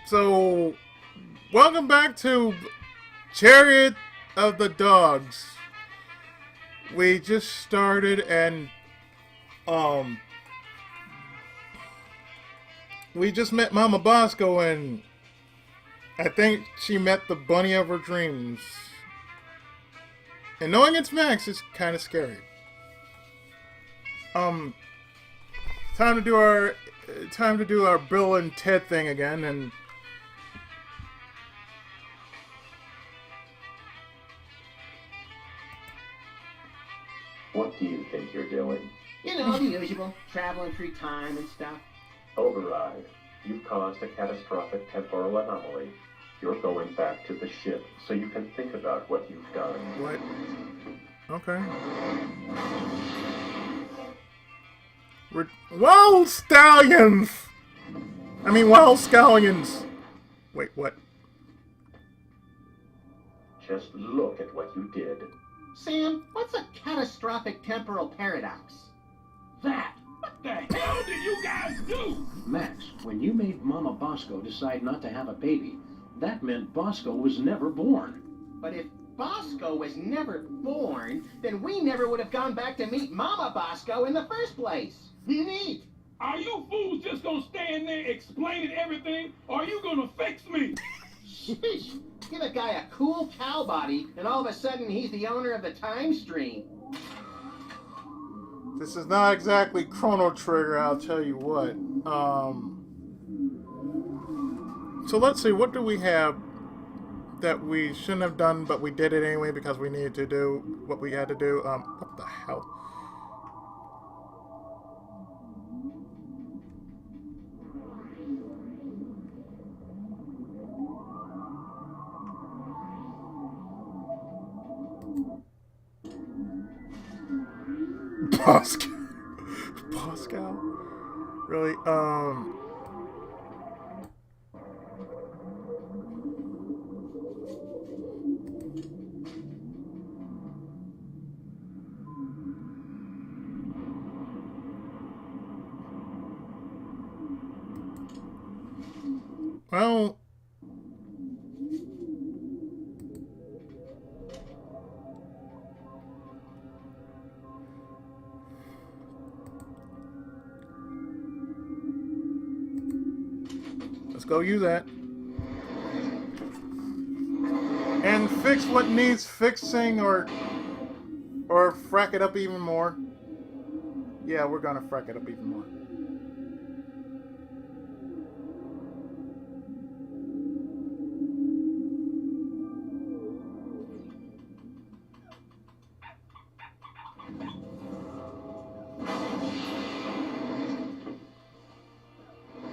So, welcome back to Chariot of the Dogs. We just started and um we just met Mama Bosco and I think she met the bunny of her dreams. And knowing it's Max is kind of scary. Um time to do our Bill and Ted thing again and What do you think you're doing? You know, the usual, traveling through time and stuff. Override. You've caused a catastrophic temporal anomaly. You're going back to the ship so you can think about what you've done. what? Okay. We're Wild Stallions! Wild Scallions! Wait, what? Just look at what you did. Sam, what's a catastrophic temporal paradox? That! What the hell did you guys do? Max, when you made Mama Bosco decide not to have a baby, that meant Bosco was never born. But if Bosco was never born, then we never would have gone back to meet Mama Bosco in the first place. Neat. Are you fools just gonna stand there explaining everything, or are you gonna fix me? Sheesh. Give a guy a cool cow body, and all of a sudden he's the owner of the time stream. This is not exactly Chrono Trigger, I'll tell you what. So let's see, what do we have that we shouldn't have done, but we did it anyway because we needed to do what we had to do? What the hell? Pascal. Pascal? Really? Well... Let's go use that. And fix what needs fixing or frack it up even more. Yeah, we're gonna frack it up even more.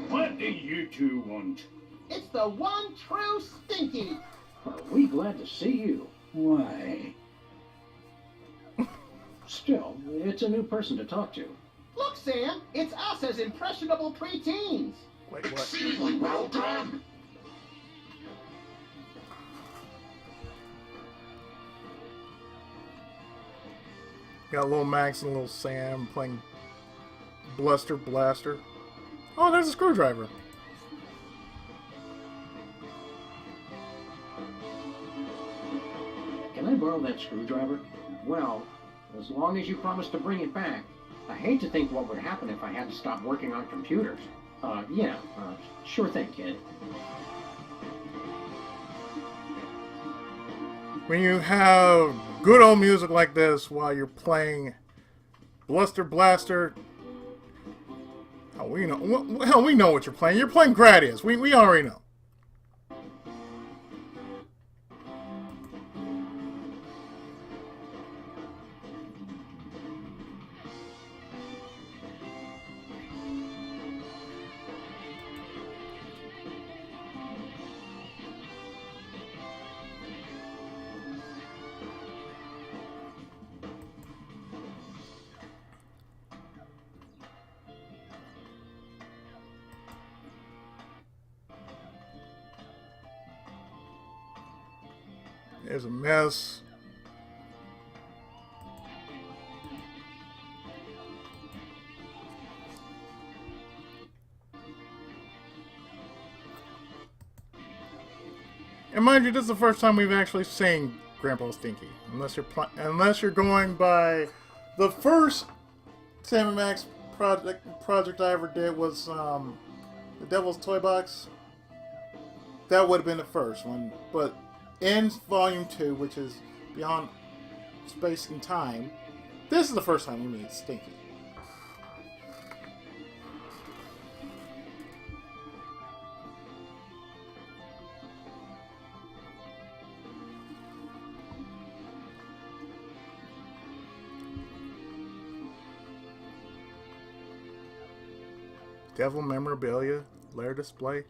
What do you two want? It's the one true Stinky. Are we glad to see you? Why? Still, it's a new person to talk to. Look, Sam, it's us as impressionable preteens. Wait, what? Exceedingly well done. Got little Max and little Sam playing Bluster Blaster. Oh, there's a screwdriver. Can I borrow that screwdriver? Well, as long as you promise to bring it back. I hate to think what would happen if I had to stop working on computers. Sure thing, kid. When you have good old music like this while you're playing Bluster Blaster, oh, we know. Hell, we know what you're playing. You're playing Gradius. We already know. There's a mess. And mind you, this is the first time we've actually seen Grandpa Stinky. Unless you're going by the first Sam & Max project I ever did was the Devil's Toy Box. That would have been the first one. But in Volume 2, which is Beyond Space and Time, this is the first time we meet Stinky. Devil memorabilia, lair display.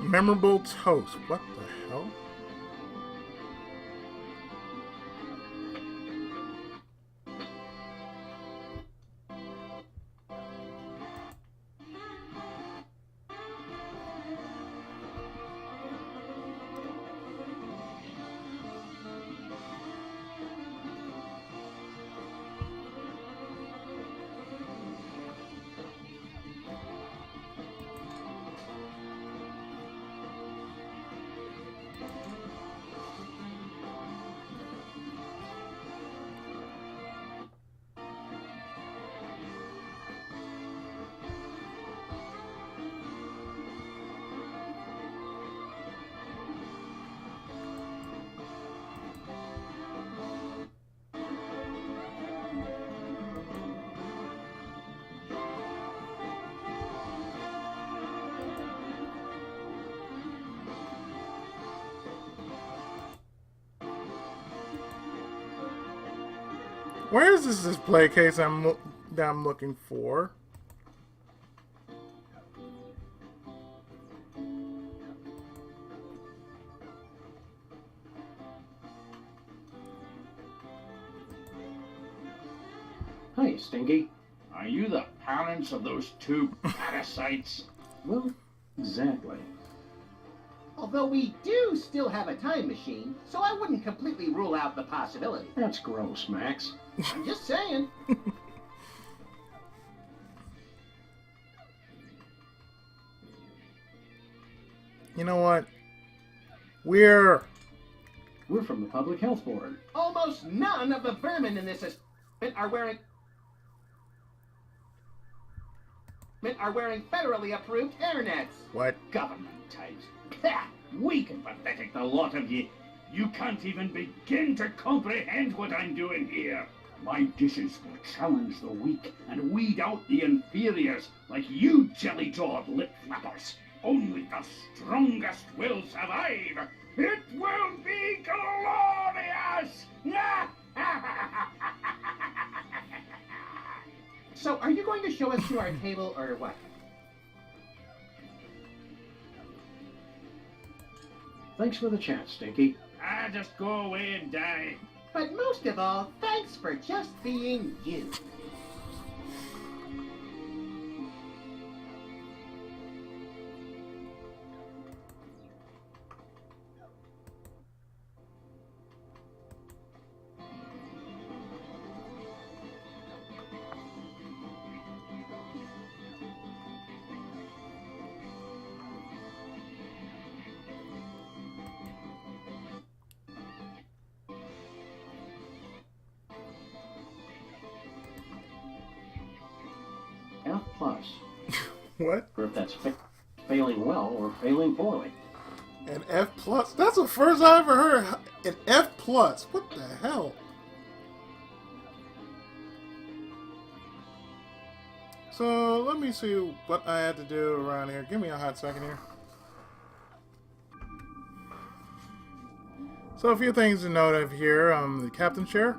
Memorable toast. What the hell? Where is this display case that I'm looking for? Hi, Stinky. Are you the parents of those two parasites? Well, exactly. Although we do still have a time machine, so I wouldn't completely rule out the possibility. That's gross, Max. I'm just saying. You know what? We're from the Public Health Board. Almost none of the vermin in this establishment are wearing federally approved hairnets. what? Government types. Pah! Weak and pathetic, the lot of ye. You can't even begin to comprehend what I'm doing here. My dishes will challenge the weak and weed out the inferiors like you jelly-jawed lip flappers. Only the strongest will survive. It will be glorious! So, are you going to show us to our table or what? Thanks for the chat, Stinky. Just go away and die. But most of all, thanks for just being you. F plus. What? Or if that's failing well or failing poorly. An F plus? That's the first I ever heard. An F plus? What the hell? So let me see what I had to do around here. Give me a hot second here. So a few things to note of here. The captain's chair.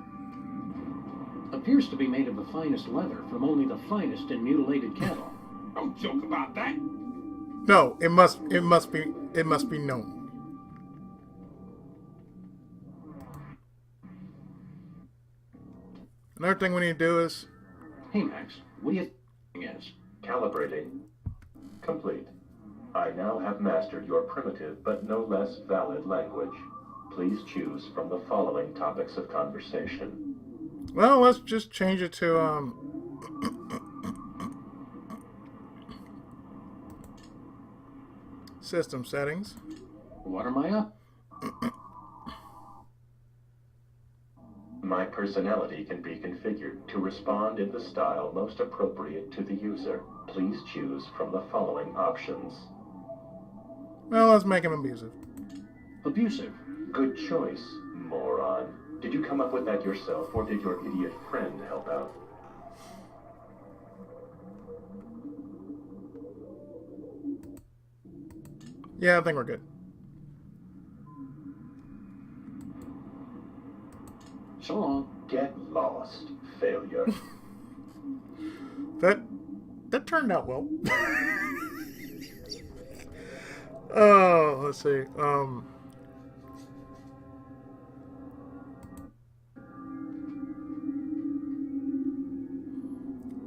Appears to be made of the finest leather from only the finest in mutilated cattle. Don't joke about that. No, it must be known. Another thing we need to do is... Hey, Max, what do you think is? Calibrating. Complete. I now have mastered your primitive but no less valid language. Please choose from the following topics of conversation. Well, let's just change it to, system settings. What am I up? My personality can be configured to respond in the style most appropriate to the user. Please choose from the following options. Well, let's make him abusive. Abusive. Good choice, moron. Did you come up with that yourself, or did your idiot friend help out? Yeah, I think we're good. So long. Get lost, failure. That turned out well. Oh, let's see.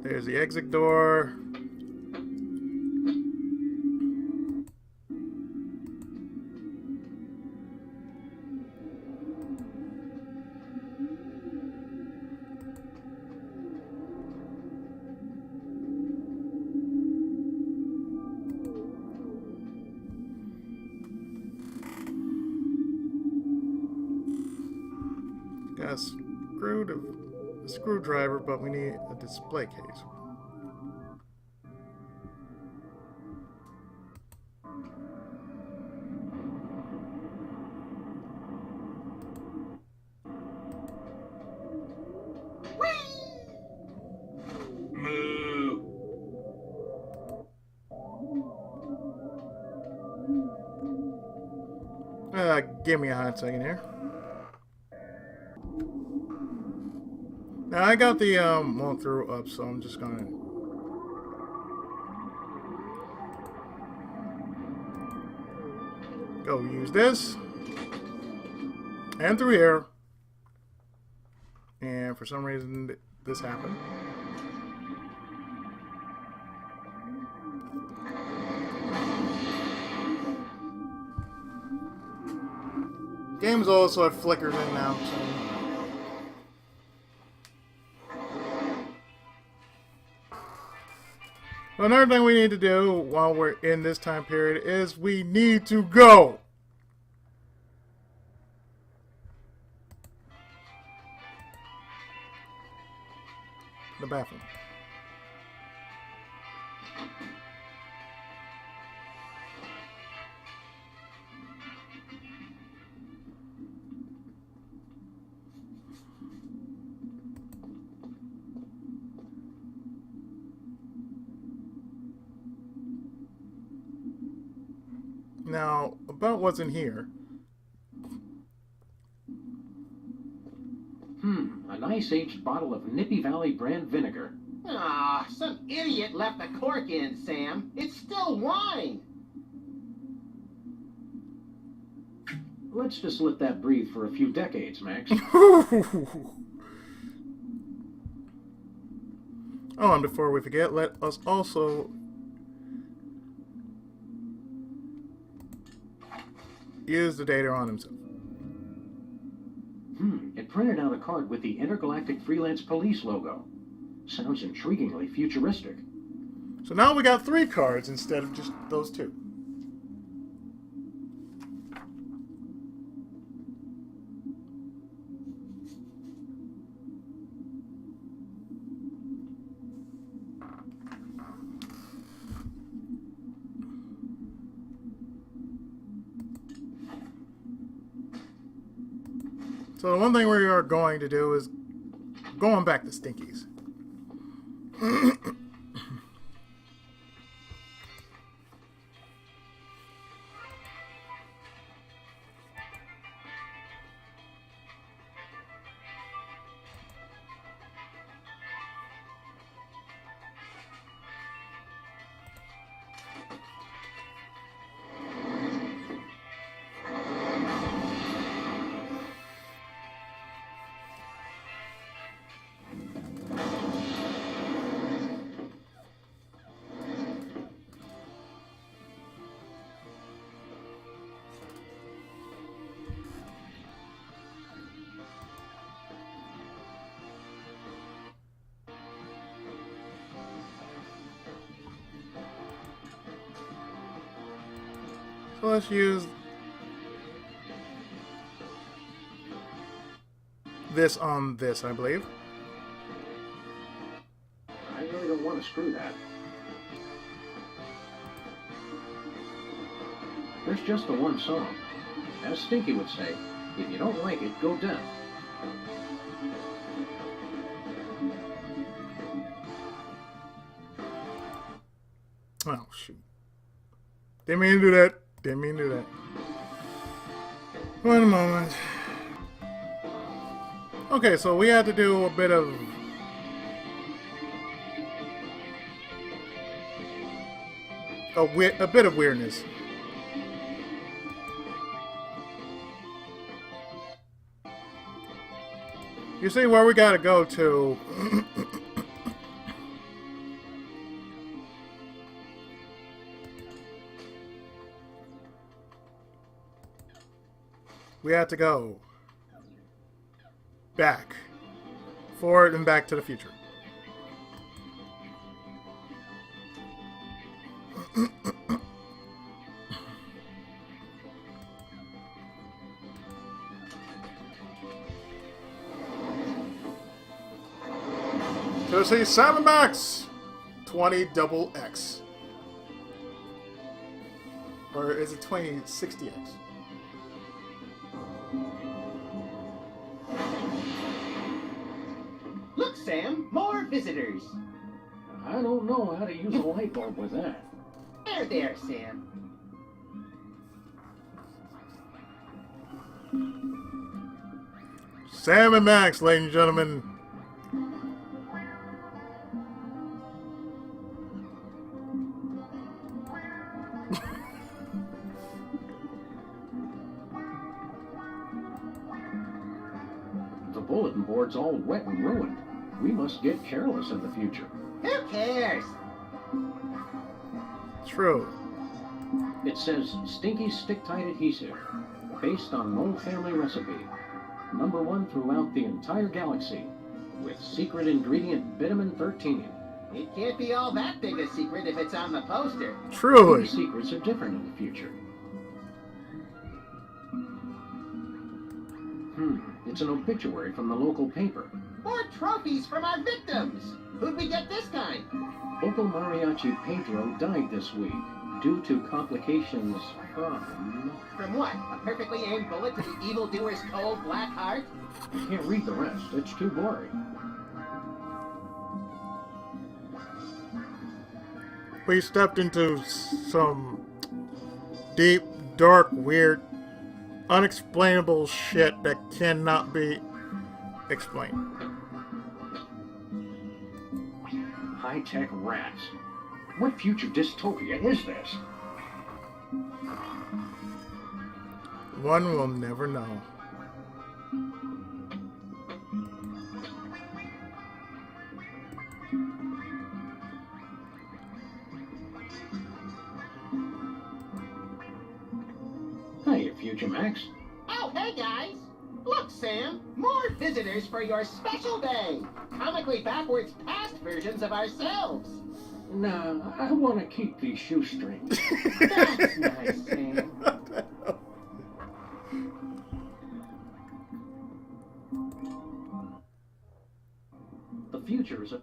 There's the exit door. Got a screwdriver, but we need a display case. Give me a hot second here. Now I got the walkthrough up, so I'm just gonna go use this and through here. And for some reason this happened. Game's also flickers in now, so. Another thing we need to do while we're in this time period is we need to go. The bathroom. Now, about what's in here. A nice aged bottle of Nippy Valley brand vinegar. Ah, some idiot left the cork in, Sam. It's still wine. Let's just let that breathe for a few decades, Max. Oh, and before we forget, let us also use the data on himself. It printed out a card with the Intergalactic Freelance Police logo. Sounds intriguingly futuristic. So now we got 3 cards instead of just those 2. So the one thing we are going to do is going back to Stinky's. So let's use this on this, I believe. I really don't want to screw that. There's just the one song. As Stinky would say, if you don't like it, go deaf. Oh, shoot. Didn't mean to do that. Didn't mean to do that. One moment. Okay, so we had to do a bit of... a bit of weirdness. You see where we gotta go to... we have to go back, forward, and back to the future. To see Sam and Max 20XX. Or is it 2060X? Look, Sam, more visitors. I don't know how to use a light bulb with that. There, Sam. Sam and Max, ladies and gentlemen. The bulletin board's all wet and ruined. We must get careless in the future. Who cares? True. It says Stinky Stick-Tight Adhesive, based on an old family recipe. #1 throughout the entire galaxy, with secret ingredient vitamin 13. It can't be all that big a secret if it's on the poster. Truly. These secrets are different in the future. It's an obituary from the local paper. More trophies from our victims. Who'd we get this time? Opal Mariachi Pedro died this week due to complications from... From what? A perfectly aimed bullet to the evildoer's cold black heart? I can't read the rest. It's too gory. We stepped into some deep, dark, weird, unexplainable shit that cannot be explained. High-tech rats. What future dystopia is this? One will never know. Hey, Future Max. Oh, hey guys! Look, Sam, more visitors for your special day. Comically backwards past versions of ourselves. Nah, I want to keep these shoestrings. That's nice, Sam. The future is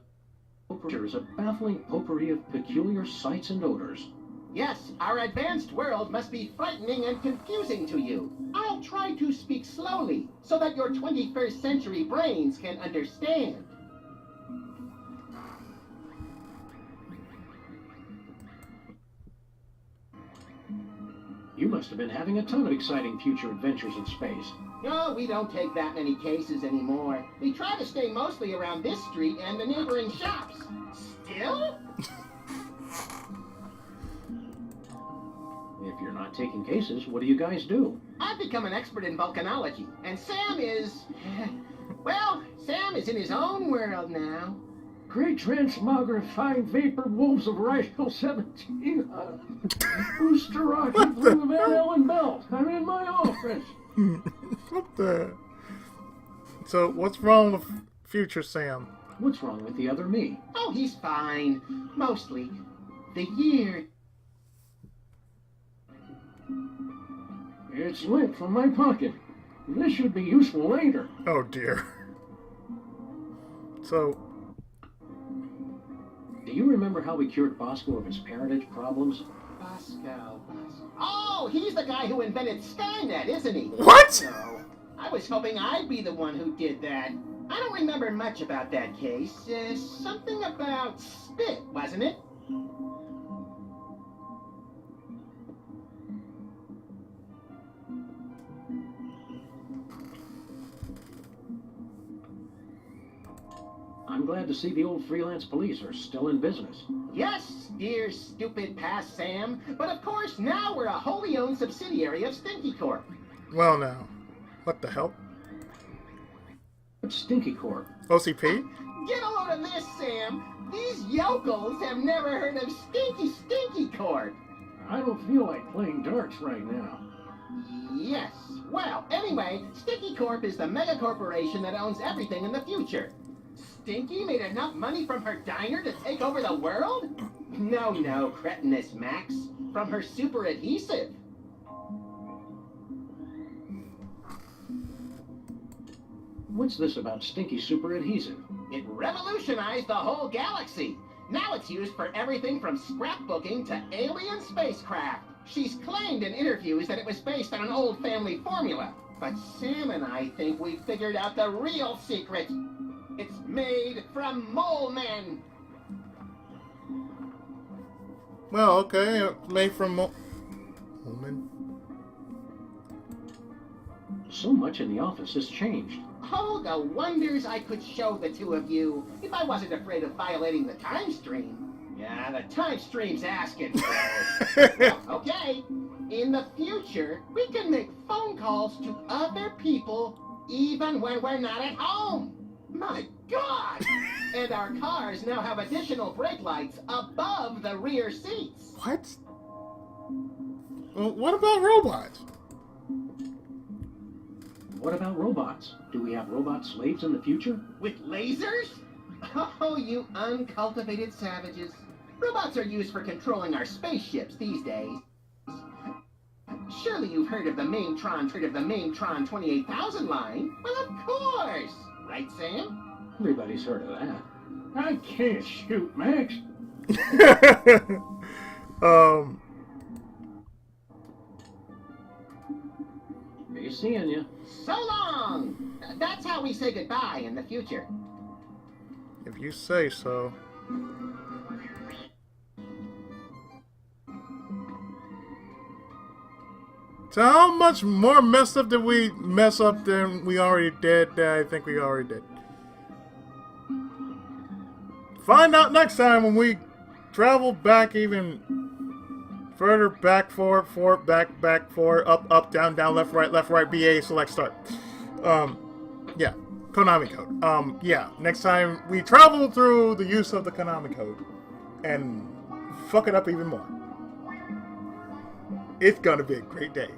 a baffling potpourri of peculiar sights and odors. Yes, our advanced world must be frightening and confusing to you. I'll try to speak slowly so that your 21st century brains can understand. You must have been having a ton of exciting future adventures in space. No, we don't take that many cases anymore. We try to stay mostly around this street and the neighboring shops. Still? If you're not taking cases, what do you guys do? I've become an expert in volcanology, and Sam is... Well, Sam is in his own world now. Great transmogrified vapor wolves of Rifle 17. Booster rocket from the Van Allen belt. I'm in my office. What the? So, what's wrong with future Sam? What's wrong with the other me? Oh, he's fine. Mostly. The year It's lit from my pocket. This should be useful later. Oh dear. So, Do you remember how we cured Bosco of his parentage problems? Bosco. Oh, he's the guy who invented Skynet, isn't he? what? No. I was hoping I'd be the one who did that. I don't remember much about that case. Something about spit, wasn't it? I'm glad to see the old freelance police are still in business. Yes, dear stupid past Sam. But of course, now we're a wholly owned subsidiary of Stinky Corp. Well, now. What the hell? What's Stinky Corp? OCP? Get a load of this, Sam. These yokels have never heard of Stinky Corp. I don't feel like playing darts right now. Yes. Well, anyway, Stinky Corp is the mega corporation that owns everything in the future. Stinky made enough money from her diner to take over the world? No, cretinous Max. From her super adhesive. What's this about Stinky Super Adhesive? It revolutionized the whole galaxy. Now it's used for everything from scrapbooking to alien spacecraft. She's claimed in interviews that it was based on an old family formula. But Sam and I think we figured out the real secret. It's made from mole men. Well, okay. Made from woman. So much in the office has changed. Oh, the wonders I could show the two of you if I wasn't afraid of violating the time stream. Yeah, the time stream's asking for it. Okay, in the future, we can make phone calls to other people even when we're not at home. My God! And our cars now have additional brake lights above the rear seats. What? Well, what about robots? What about robots? Do we have robot slaves in the future? With lasers? Oh, you uncultivated savages. Robots are used for controlling our spaceships these days. Surely you've heard of the Maintron 28,000 line? Well, of course! Right, Sam? Everybody's heard of that. I can't shoot, Max. Be seeing you. So long! That's how we say goodbye in the future. If you say so. So how much more messed up did we mess up than we already did? I think we already did. Find out next time when we travel back even further, back, forward, forward, back, forward, up, down, left, right, BA, select, start. Yeah, Konami code. Yeah, next time we travel through the use of the Konami code and fuck it up even more. It's gonna be a great day.